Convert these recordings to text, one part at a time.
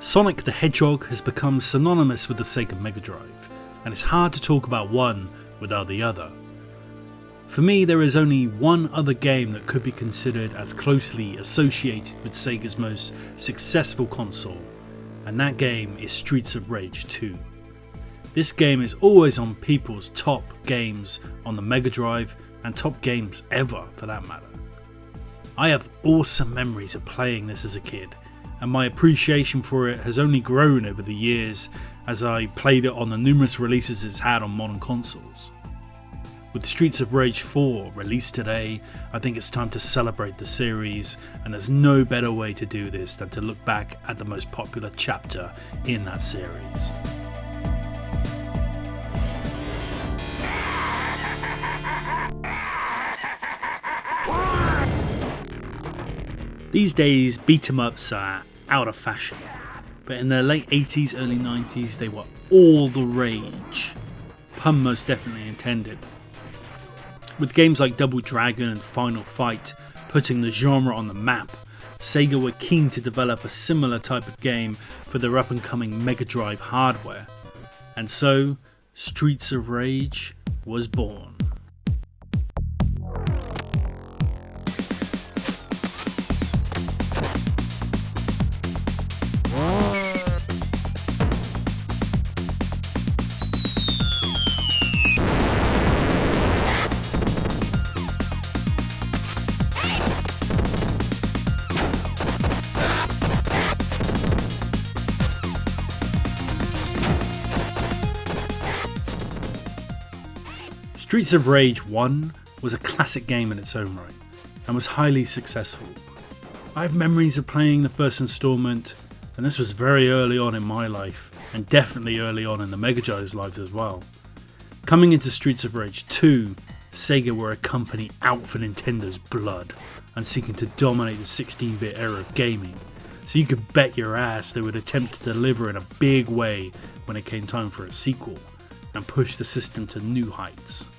Sonic the Hedgehog has become synonymous with the Sega Mega Drive, and it's hard to talk about one without the other. For me, there is only one other game that could be considered as closely associated with Sega's most successful console, and that game is Streets of Rage 2. This game is always on people's top games on the Mega Drive, and top games ever for that matter. I have awesome memories of playing this as a kid, and my appreciation for it has only grown over the years as I played it on the numerous releases it's had on modern consoles. With Streets of Rage 4 released today, I think it's time to celebrate the series, and there's no better way to do this than to look back at the most popular chapter in that series. These days, beat-em-ups are out of fashion, but in the late 80s, early 90s, they were all the rage. Pun most definitely intended. With games like Double Dragon and Final Fight putting the genre on the map, Sega were keen to develop a similar type of game for their up-and-coming Mega Drive hardware. And so, Streets of Rage was born. Streets of Rage 1 was a classic game in its own right, and was highly successful. I have memories of playing the first installment, and this was very early on in my life, and definitely early on in the Mega Drive's life as well. Coming into Streets of Rage 2, Sega were a company out for Nintendo's blood, and seeking to dominate the 16-bit era of gaming, so you could bet your ass they would attempt to deliver in a big way when it came time for a sequel, and push the system to new heights.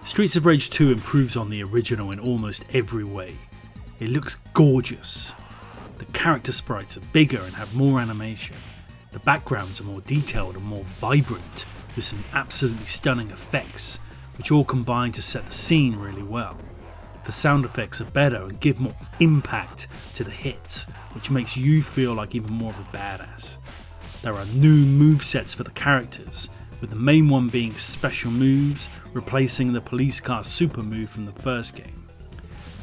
Streets of Rage 2 improves on the original in almost every way. It looks gorgeous. The character sprites are bigger and have more animation. The backgrounds are more detailed and more vibrant, with some absolutely stunning effects, which all combine to set the scene really well. The sound effects are better and give more impact to the hits, which makes you feel like even more of a badass. There are new movesets for the characters, with the main one being special moves, replacing the police car super move from the first game.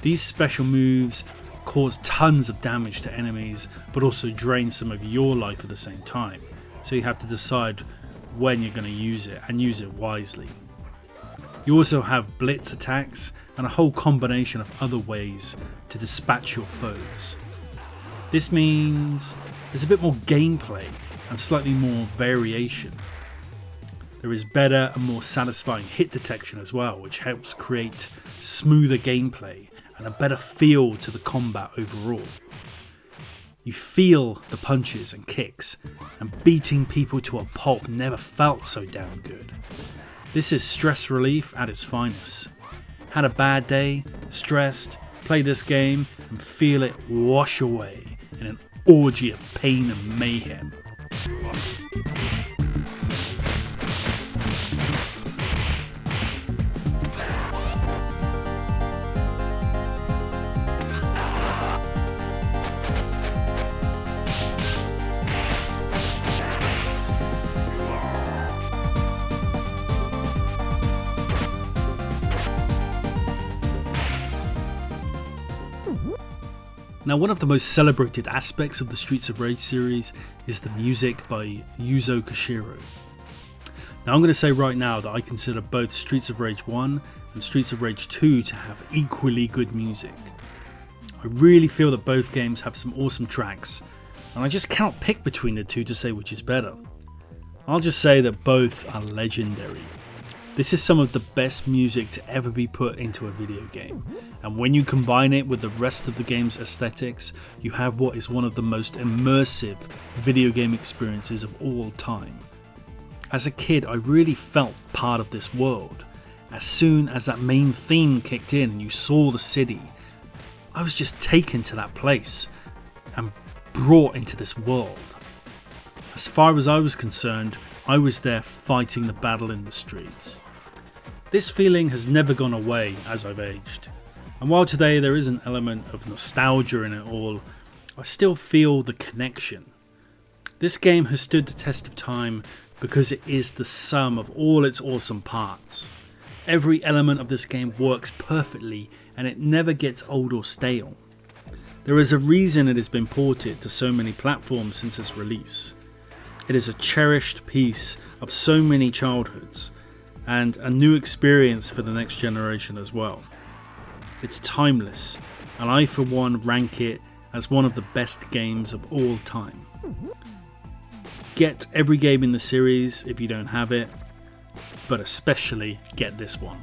These special moves cause tons of damage to enemies, but also drain some of your life at the same time, so you have to decide when you're going to use it, and use it wisely. You also have blitz attacks, and a whole combination of other ways to dispatch your foes. This means there's a bit more gameplay, and slightly more variation. There is better and more satisfying hit detection as well, which helps create smoother gameplay and a better feel to the combat overall. You feel the punches and kicks, and beating people to a pulp never felt so damn good. This is stress relief at its finest. Had a bad day, stressed, play this game and feel it wash away in an orgy of pain and mayhem. Now, one of the most celebrated aspects of the Streets of Rage series is the music by Yuzo Koshiro. Now, I'm going to say right now that I consider both Streets of Rage 1 and Streets of Rage 2 to have equally good music. I really feel that both games have some awesome tracks, and I just cannot pick between the two to say which is better. I'll just say that both are legendary. This is some of the best music to ever be put into a video game, and when you combine it with the rest of the game's aesthetics, you have what is one of the most immersive video game experiences of all time. As a kid, I really felt part of this world. As soon as that main theme kicked in and you saw the city, I was just taken to that place and brought into this world. As far as I was concerned, I was there fighting the battle in the streets. This feeling has never gone away as I've aged, and while today there is an element of nostalgia in it all, I still feel the connection. This game has stood the test of time because it is the sum of all its awesome parts. Every element of this game works perfectly and it never gets old or stale. There is a reason it has been ported to so many platforms since its release. It is a cherished piece of so many childhoods and a new experience for the next generation as well. It's timeless, and I for one rank it as one of the best games of all time. Get every game in the series if you don't have it, but especially get this one.